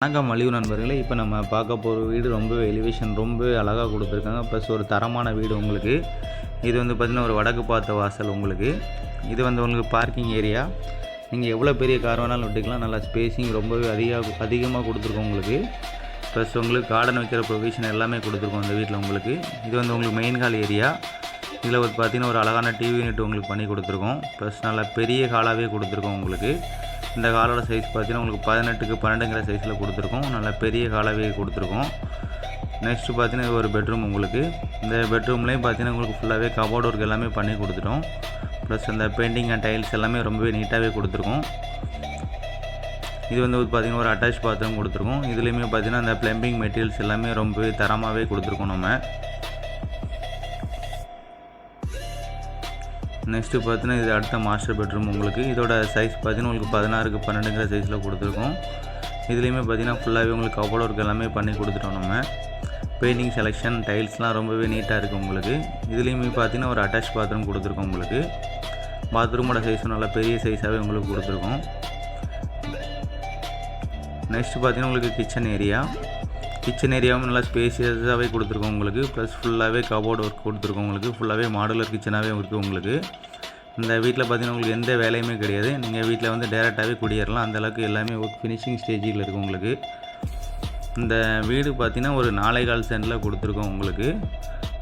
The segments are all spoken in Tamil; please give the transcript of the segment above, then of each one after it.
வணக்கம் மலிவு நண்பர்களே. இப்போ நம்ம பார்க்க போகிற வீடு ரொம்ப எலிவேஷன் ரொம்ப அழகாக கொடுத்துருக்காங்க. ப்ளஸ் ஒரு தரமான வீடு உங்களுக்கு. இது வந்து பார்த்திங்கன்னா ஒரு வடக்கு பார்த்த வாசல் உங்களுக்கு. இது வந்து உங்களுக்கு பார்க்கிங் ஏரியா. நீங்கள் எவ்வளோ பெரிய கார் வேணாலும் விட்டுக்கலாம். நல்லா ஸ்பேஸிங் ரொம்பவே அதிகமாக கொடுத்துருக்கோம் உங்களுக்கு. ப்ளஸ் உங்களுக்கு கார்டன் வைக்கிற ப்ரொவிஷன் எல்லாமே கொடுத்துருக்கோம் இந்த வீட்டில் உங்களுக்கு. இது வந்து உங்களுக்கு மெயின் ஹால் ஏரியா. இதில் ஒரு பார்த்திங்கன்னா ஒரு அழகான டிவி யூனிட் உங்களுக்கு பண்ணி கொடுத்துருக்கோம். ப்ளஸ் நல்லா பெரிய ஹாலாகவே கொடுத்துருக்கோம் உங்களுக்கு. இந்த ஹாலோட சைஸ் பார்த்திங்கன்னா உங்களுக்கு 18க்கு 12ங்கிற சைஸில் கொடுத்துருக்கோம். நல்லா பெரிய ஹாலாகவே கொடுத்துருக்கோம். நெக்ஸ்ட்டு பார்த்திங்கன்னா இது ஒரு பெட்ரூம் உங்களுக்கு. இந்த பெட்ரூம்லேயும் பார்த்திங்கன்னா உங்களுக்கு ஃபுல்லாகவே கபோர்ட் ஒர்க் எல்லாமே பண்ணி கொடுத்துட்டோம். ப்ளஸ் அந்த பெயிண்டிங் அண்ட் டைல்ஸ் எல்லாமே ரொம்பவே நீட்டாகவே கொடுத்துருக்கோம். இது வந்து பார்த்திங்கன்னா ஒரு அட்டாச் பாத்ரூம் கொடுத்துருக்கோம். இதுலேயுமே பார்த்திங்கன்னா அந்த ப்ளம்பிங் மெட்டீரியல்ஸ் எல்லாமே ரொம்பவே தரமாகவே கொடுத்துருக்கோம் நம்ம. நெக்ஸ்ட்டு பார்த்தீங்கன்னா இது அடுத்த மாஸ்டர் பெட்ரூம் உங்களுக்கு. இதோட சைஸ் பார்த்தீங்கன்னா உங்களுக்கு 16க்கு 12ங்கிற சைஸில் கொடுத்துருக்கோம். இதுலேயுமே பார்த்தீங்கன்னா ஃபுல்லாகவே உங்களுக்கு கபோர்ட் ஒர்க் எல்லாமே பண்ணி கொடுத்துட்டோம் நம்ம. பெயிண்டிங் செலெக்ஷன் டைல்ஸ்லாம் ரொம்பவே நீட்டாக இருக்குது உங்களுக்கு. இதுலேயுமே பார்த்தீங்கன்னா ஒரு அட்டாச் பாத்ரூம் கொடுத்துருக்கோம் உங்களுக்கு. பாத்ரூமோட சைஸும் நல்லா பெரிய சைஸாகவே உங்களுக்கு கொடுத்துருக்கோம். நெக்ஸ்ட்டு பார்த்தீங்கன்னா உங்களுக்கு கிச்சன் ஏரியாவும் நல்லா ஸ்பேசியஸாகவே கொடுத்துருக்கோம் உங்களுக்கு. ப்ளஸ் ஃபுல்லாகவே கபோர்ட் ஒர்க் கொடுத்துருக்கோம் உங்களுக்கு. ஃபுல்லாகவே மாடுலர் கிச்சனாகவே இருக்குது உங்களுக்கு. இந்த வீட்டில் பார்த்திங்கன்னா உங்களுக்கு எந்த வேலையுமே கிடையாது. நீங்கள் வீட்டில் வந்து டேரெக்டாகவே குடியேறலாம். அந்தளவுக்கு எல்லாமே ஒர்க் ஃபினிஷிங் ஸ்டேஜில் இருக்குது உங்களுக்கு. இந்த வீடு பார்த்திங்கன்னா ஒரு 4.25 சென்டில் கொடுத்துருக்கோம் உங்களுக்கு.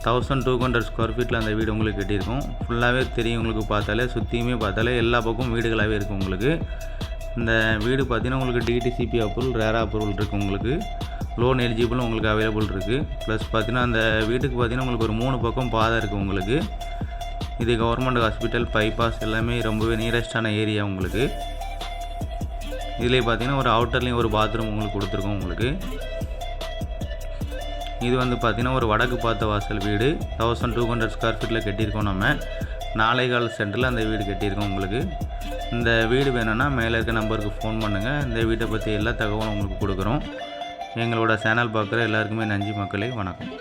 1200 ஸ்கொயர் ஃபீட்டில் அந்த வீடு உங்களுக்கு கட்டியிருக்கோம். ஃபுல்லாகவே தெரியும் உங்களுக்கு. பார்த்தாலே சுற்றியுமே பார்த்தாலே எல்லா பக்கமும் வீடுகளாகவே இருக்குது உங்களுக்கு. இந்த வீடு பார்த்திங்கன்னா உங்களுக்கு டிடிசிபி அப்ரூவல், ரேரா அப்ரூவல் இருக்குது உங்களுக்கு. லோன் எலிஜிபிளும் உங்களுக்கு அவைலபிள் இருக்குது. ப்ளஸ் பார்த்திங்கன்னா அந்த வீட்டுக்கு பார்த்திங்கன்னா உங்களுக்கு ஒரு 3 பக்கம் பாதை இருக்குது உங்களுக்கு. இது கவர்மெண்ட் ஹாஸ்பிட்டல், பைபாஸ் எல்லாமே ரொம்பவே நியரஸ்டான ஏரியா உங்களுக்கு. இதிலே பார்த்திங்கன்னா ஒரு அவுட்டர்லேயும் ஒரு பாத்ரூம் உங்களுக்கு கொடுத்துருக்கோம் உங்களுக்கு. இது வந்து பார்த்திங்கன்னா ஒரு வடக்கு பார்த்த வாசல் வீடு. 1200 ஸ்கொயர் ஃபீட்டில் கட்டியிருக்கோம் நம்ம. 4.25 சென்டில் அந்த வீடு கட்டியிருக்கோம் உங்களுக்கு. இந்த வீடு வேணும்னா மேலே இருக்க நம்பருக்கு ஃபோன் பண்ணுங்கள். இந்த வீட்டை பற்றி எல்லா தகவலும் உங்களுக்கு கொடுக்குறோம். எங்களோட சேனல் பார்க்குற எல்லாருக்குமே நன்றி மக்களே. வணக்கம்.